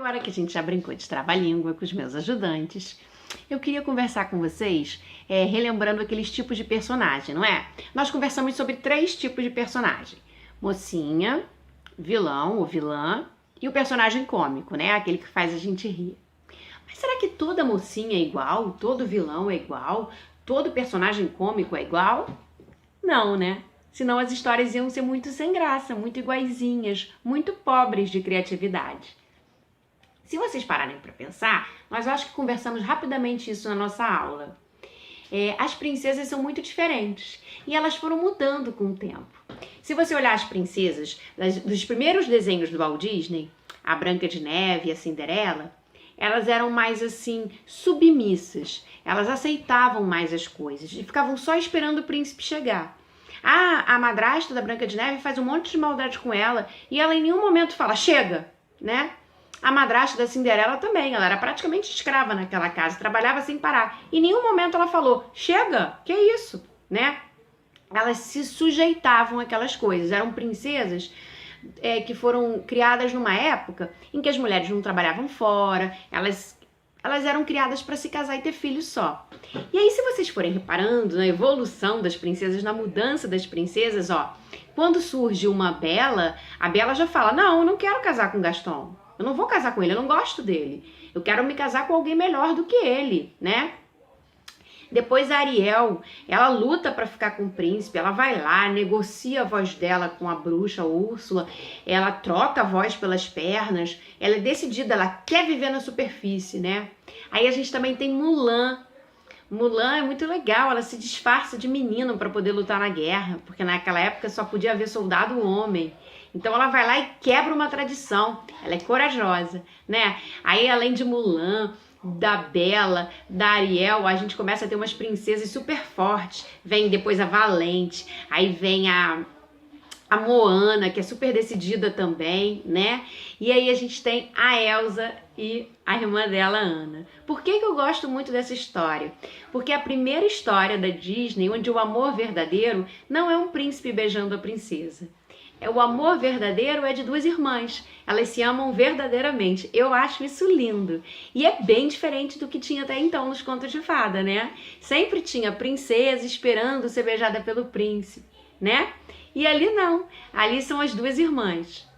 Agora que a gente já brincou de trava-língua com os meus ajudantes, eu queria conversar com vocês, relembrando aqueles tipos de personagem, não é? Nós conversamos sobre 3 tipos de personagem: mocinha, vilão ou vilã e o personagem cômico, né? Aquele que faz a gente rir. Mas será que toda mocinha é igual? Todo vilão é igual? Todo personagem cômico é igual? Não, né? Senão as histórias iam ser muito sem graça, muito iguaizinhas, muito pobres de criatividade. Se vocês pararem para pensar, nós acho que conversamos rapidamente isso na nossa aula. As princesas são muito diferentes e elas foram mudando com o tempo. Se você olhar as princesas dos primeiros desenhos do Walt Disney, a Branca de Neve e a Cinderela, elas eram mais assim, submissas. Elas aceitavam mais as coisas e ficavam só esperando o príncipe chegar. A madrasta da Branca de Neve faz um monte de maldade com ela e ela em nenhum momento fala, chega, né? A madrasta da Cinderela também, ela era praticamente escrava naquela casa, trabalhava sem parar. Em nenhum momento ela falou, chega, que isso, né? Elas se sujeitavam àquelas coisas, eram princesas que foram criadas numa época em que as mulheres não trabalhavam fora, elas eram criadas para se casar e ter filhos só. E aí, se vocês forem reparando na evolução das princesas, na mudança das princesas, quando surge uma Bela, a Bela já fala, não, eu não quero casar com Gaston. Eu não vou casar com ele, eu não gosto dele. Eu quero me casar com alguém melhor do que ele, né? Depois a Ariel, ela luta para ficar com o príncipe, ela vai lá, negocia a voz dela com a bruxa Úrsula, ela troca a voz pelas pernas, ela é decidida, ela quer viver na superfície, né? Aí a gente também tem Mulan. Mulan é muito legal, ela se disfarça de menino para poder lutar na guerra, porque naquela época só podia haver soldado homem. Então ela vai lá e quebra uma tradição, ela é corajosa, né? Aí além de Mulan, da Bela, da Ariel, a gente começa a ter umas princesas super fortes. Vem depois a Valente, aí vem a Moana, que é super decidida também, né? E aí a gente tem a Elsa e a irmã dela, Anna. Por que eu gosto muito dessa história? Porque é a primeira história da Disney onde o amor verdadeiro não é um príncipe beijando a princesa. O amor verdadeiro é de 2 irmãs. Elas se amam verdadeiramente. Eu acho isso lindo. E é bem diferente do que tinha até então nos contos de fada, né? Sempre tinha a princesa esperando ser beijada pelo príncipe, né? E ali não. Ali são as 2 irmãs.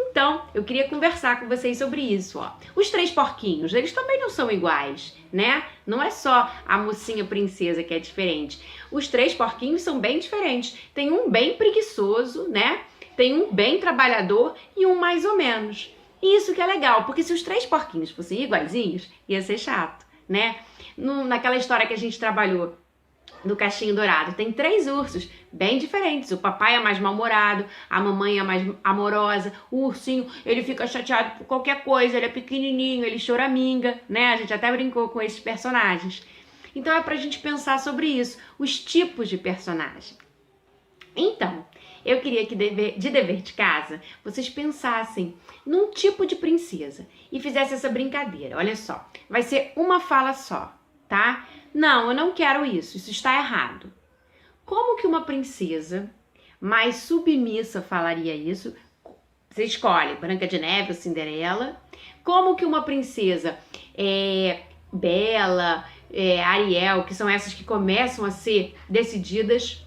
Então, eu queria conversar com vocês sobre isso, Os 3 porquinhos, eles também não são iguais, né? Não é só a mocinha princesa que é diferente. Os 3 porquinhos são bem diferentes. Tem um bem preguiçoso, né? Tem um bem trabalhador e um mais ou menos. E isso que é legal, porque se os 3 porquinhos fossem iguaizinhos, ia ser chato, né? Naquela história que a gente trabalhou do Cachinho Dourado, tem 3 ursos bem diferentes. O papai é mais mal-humorado, a mamãe é mais amorosa, o ursinho, ele fica chateado por qualquer coisa, ele é pequenininho, ele choraminga, né? A gente até brincou com esses personagens. Então é pra gente pensar sobre isso, os tipos de personagem. Então, eu queria que de dever de casa, vocês pensassem num tipo de princesa e fizessem essa brincadeira. Olha só, vai ser uma fala só, tá? Não, eu não quero isso está errado. Como que uma princesa mais submissa falaria isso? Você escolhe Branca de Neve ou Cinderela. Como que uma princesa Bela, Ariel, que são essas que começam a ser decididas,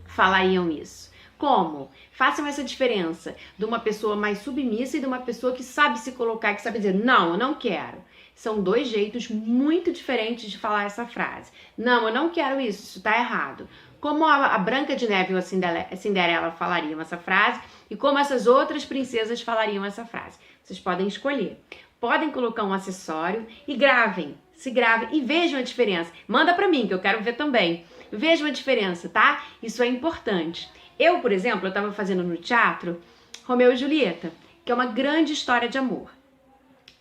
falariam isso? Como? Façam essa diferença de uma pessoa mais submissa e de uma pessoa que sabe se colocar, que sabe dizer, não, eu não quero. São 2 jeitos muito diferentes de falar essa frase. Não, eu não quero isso tá errado. Como a Branca de Neve ou a Cinderela falariam essa frase e como essas outras princesas falariam essa frase. Vocês podem escolher. Podem colocar um acessório e se gravem e vejam a diferença. Manda pra mim que eu quero ver também. Vejam a diferença, tá? Isso é importante. Eu, por exemplo, eu estava fazendo no teatro Romeu e Julieta, que é uma grande história de amor.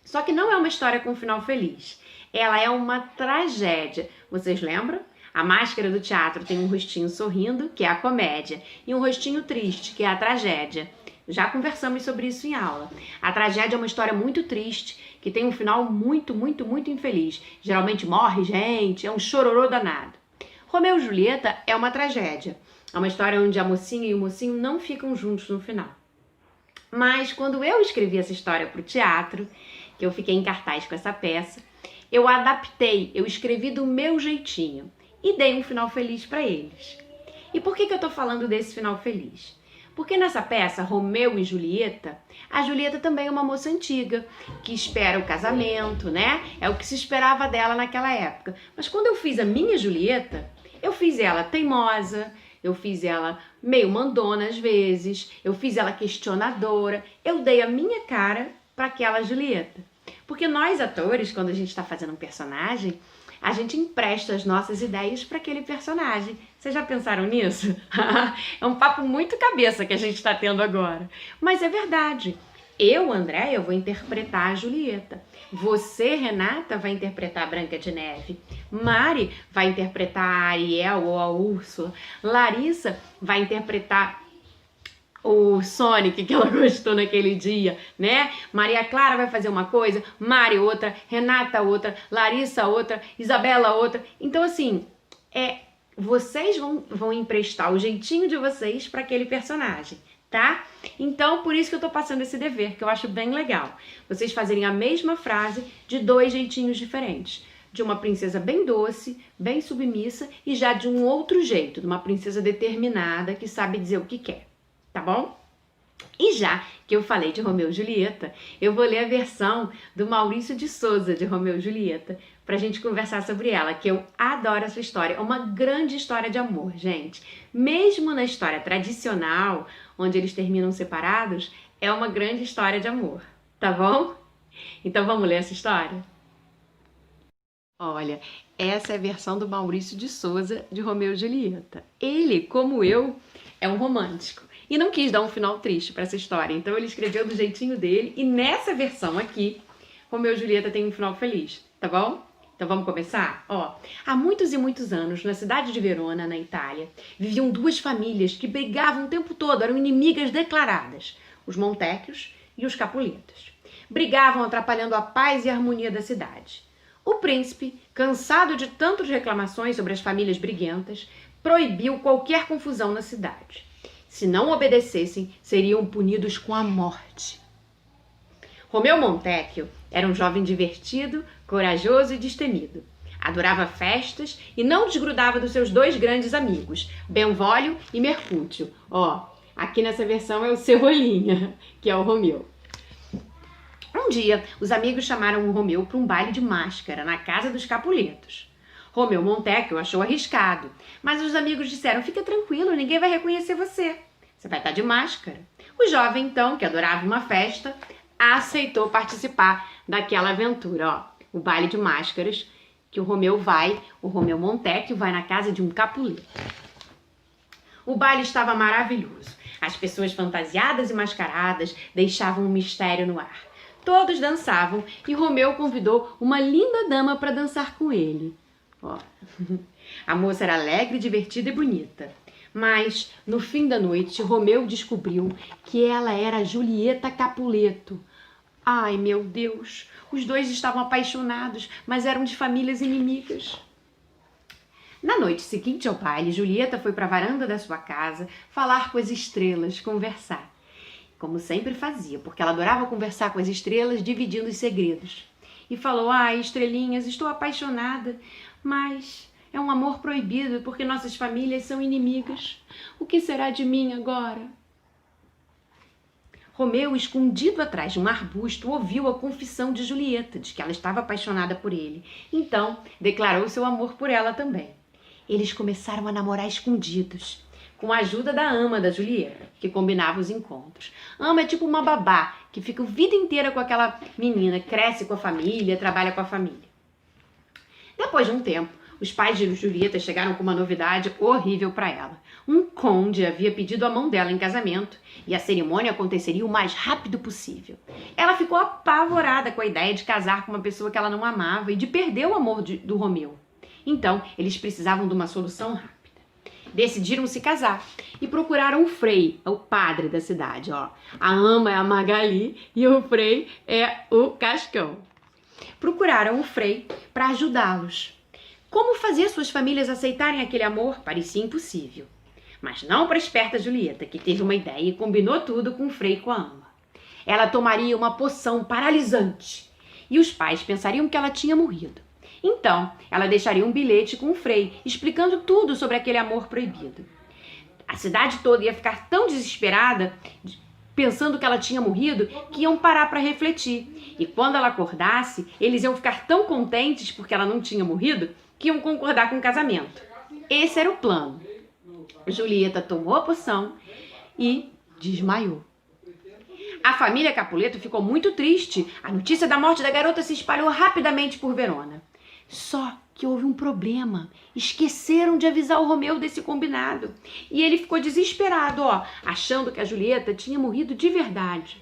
Só que não é uma história com um final feliz. Ela é uma tragédia. Vocês lembram? A máscara do teatro tem um rostinho sorrindo, que é a comédia, e um rostinho triste, que é a tragédia. Já conversamos sobre isso em aula. A tragédia é uma história muito triste, que tem um final muito, muito, muito infeliz. Geralmente morre gente, é um chororô danado. Romeu e Julieta é uma tragédia. É uma história onde a mocinha e o mocinho não ficam juntos no final. Mas quando eu escrevi essa história para o teatro, que eu fiquei em cartaz com essa peça, eu adaptei, eu escrevi do meu jeitinho e dei um final feliz para eles. E por que eu tô falando desse final feliz? Porque nessa peça, Romeu e Julieta, a Julieta também é uma moça antiga, que espera o casamento, né? É o que se esperava dela naquela época. Mas quando eu fiz a minha Julieta, eu fiz ela teimosa, eu fiz ela meio mandona às vezes, eu fiz ela questionadora, eu dei a minha cara para aquela Julieta. Porque nós atores, quando a gente está fazendo um personagem, a gente empresta as nossas ideias para aquele personagem. Vocês já pensaram nisso? É um papo muito cabeça que a gente está tendo agora. Mas é verdade. Eu, Andréia, vou interpretar a Julieta. Você, Renata, vai interpretar a Branca de Neve. Mari vai interpretar a Ariel ou a Úrsula. Larissa vai interpretar o Sonic que ela gostou naquele dia, né? Maria Clara vai fazer uma coisa, Mari outra, Renata outra, Larissa outra, Isabela outra. Então, assim, vocês vão emprestar o jeitinho de vocês para aquele personagem, tá? Então, por isso que eu tô passando esse dever, que eu acho bem legal. Vocês fazerem a mesma frase de 2 jeitinhos diferentes. De uma princesa bem doce, bem submissa e já de um outro jeito, de uma princesa determinada que sabe dizer o que quer. Tá bom? E já que eu falei de Romeu e Julieta, eu vou ler a versão do Maurício de Souza de Romeu e Julieta pra gente conversar sobre ela, que eu adoro essa história. É uma grande história de amor, gente. Mesmo na história tradicional, onde eles terminam separados, é uma grande história de amor, tá bom? Então vamos ler essa história? Olha, essa é a versão do Maurício de Souza de Romeu e Julieta. Ele, como eu, é um romântico. E não quis dar um final triste para essa história, então ele escreveu do jeitinho dele, e nessa versão aqui, Romeu e Julieta tem um final feliz, tá bom? Então vamos começar? Ó, há muitos e muitos anos, na cidade de Verona, na Itália, viviam 2 famílias que brigavam o tempo todo, eram inimigas declaradas, os Montecchios e os Capuletos. Brigavam atrapalhando a paz e a harmonia da cidade. O príncipe, cansado de tantas reclamações sobre as famílias briguentas, proibiu qualquer confusão na cidade. Se não obedecessem, seriam punidos com a morte. Romeu Montecchio era um jovem divertido, corajoso e destemido. Adorava festas e não desgrudava dos seus 2 grandes amigos, Benvolio e Mercúcio. Ó, aqui nessa versão é o Cebolinha, que é o Romeu. Um dia, os amigos chamaram o Romeu para um baile de máscara na casa dos Capuletos. Romeu Montecchio achou arriscado, mas os amigos disseram: fica tranquilo, ninguém vai reconhecer você. Você vai estar de máscara. O jovem, então, que adorava uma festa, aceitou participar daquela aventura, ó, o baile de máscaras, que o Romeu Montecchio vai na casa de um Capuleto. O baile estava maravilhoso. As pessoas fantasiadas e mascaradas deixavam um mistério no ar. Todos dançavam e Romeu convidou uma linda dama para dançar com ele. Ó. A moça era alegre, divertida e bonita. Mas, no fim da noite, Romeu descobriu que ela era Julieta Capuleto. Ai, meu Deus! Os 2 estavam apaixonados, mas eram de famílias inimigas. Na noite seguinte ao baile, Julieta foi para a varanda da sua casa falar com as estrelas, conversar. Como sempre fazia, porque ela adorava conversar com as estrelas, dividindo os segredos. E falou: ai, estrelinhas, estou apaixonada, mas é um amor proibido porque nossas famílias são inimigas. O que será de mim agora? Romeu, escondido atrás de um arbusto, ouviu a confissão de Julieta, de que ela estava apaixonada por ele. Então, declarou seu amor por ela também. Eles começaram a namorar escondidos, com a ajuda da ama da Julieta, que combinava os encontros. Ama é tipo uma babá, que fica a vida inteira com aquela menina, cresce com a família, trabalha com a família. Depois de um tempo, os pais de Julieta chegaram com uma novidade horrível para ela. Um conde havia pedido a mão dela em casamento e a cerimônia aconteceria o mais rápido possível. Ela ficou apavorada com a ideia de casar com uma pessoa que ela não amava e de perder o amor do Romeu. Então, eles precisavam de uma solução rápida. Decidiram se casar e procuraram o Frei, o padre da cidade. Ó. A ama é a Magali e o Frei é o Cascão. Procuraram o Frei para ajudá-los. Como fazer suas famílias aceitarem aquele amor parecia impossível. Mas não para a esperta Julieta, que teve uma ideia e combinou tudo com o Frei e com a ama. Ela tomaria uma poção paralisante e os pais pensariam que ela tinha morrido. Então, ela deixaria um bilhete com o Frei, explicando tudo sobre aquele amor proibido. A cidade toda ia ficar tão desesperada, pensando que ela tinha morrido, que iam parar para refletir. E quando ela acordasse, eles iam ficar tão contentes porque ela não tinha morrido, que iam concordar com o casamento. Esse era o plano. Julieta tomou a poção e desmaiou. A família Capuleto ficou muito triste. A notícia da morte da garota se espalhou rapidamente por Verona. Só que houve um problema. Esqueceram de avisar o Romeu desse combinado. E ele ficou desesperado, achando que a Julieta tinha morrido de verdade.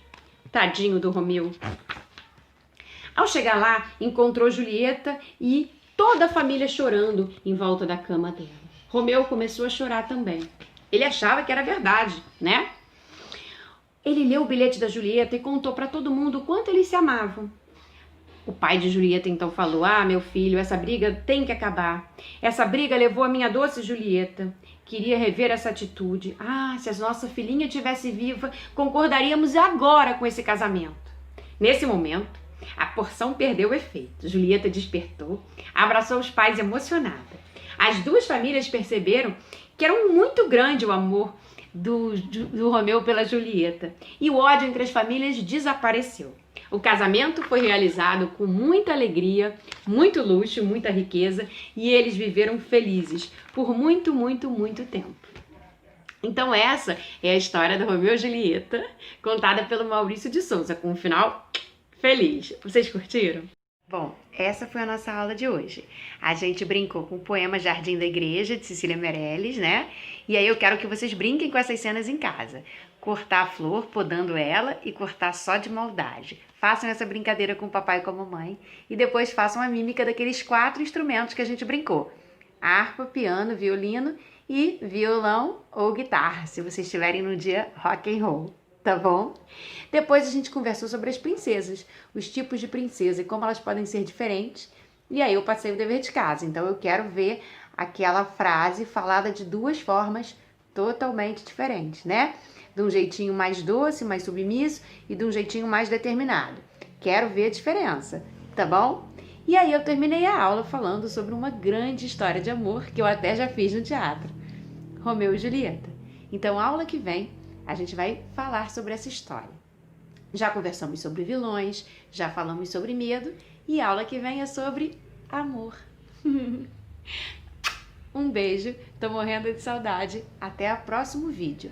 Tadinho do Romeu. Ao chegar lá, encontrou Julieta e toda a família chorando em volta da cama dela. Romeu começou a chorar também. Ele achava que era verdade, né? Ele leu o bilhete da Julieta e contou para todo mundo o quanto eles se amavam. O pai de Julieta então falou: meu filho, essa briga tem que acabar. Essa briga levou a minha doce Julieta. Queria rever essa atitude. Se a nossa filhinha estivesse viva, concordaríamos agora com esse casamento. Nesse momento, a porção perdeu o efeito. Julieta despertou, abraçou os pais emocionada. As duas famílias perceberam que era muito grande o amor do Romeu pela Julieta e o ódio entre as famílias desapareceu. O casamento foi realizado com muita alegria, muito luxo, muita riqueza e eles viveram felizes por muito, muito, muito tempo. Então essa é a história do Romeu e Julieta, contada pelo Maurício de Souza, com um final feliz. Vocês curtiram? Bom, essa foi a nossa aula de hoje. A gente brincou com o poema Jardim da Igreja, de Cecília Meirelles, né? E aí eu quero que vocês brinquem com essas cenas em casa. Cortar a flor, podando ela e cortar só de maldade. Façam essa brincadeira com o papai e com a mamãe e depois façam a mímica daqueles 4 instrumentos que a gente brincou. Harpa, piano, violino e violão ou guitarra, se vocês estiverem no dia rock and roll. Tá bom? Depois a gente conversou sobre as princesas, os tipos de princesa e como elas podem ser diferentes. E aí eu passei o dever de casa. Então eu quero ver aquela frase falada de 2 formas totalmente diferentes, né? De um jeitinho mais doce, mais submisso e de um jeitinho mais determinado. Quero ver a diferença, tá bom? E aí eu terminei a aula falando sobre uma grande história de amor que eu até já fiz no teatro. Romeu e Julieta. Então a aula que vem a gente vai falar sobre essa história. Já conversamos sobre vilões, já falamos sobre medo e a aula que vem é sobre amor. Um beijo, tô morrendo de saudade. Até o próximo vídeo.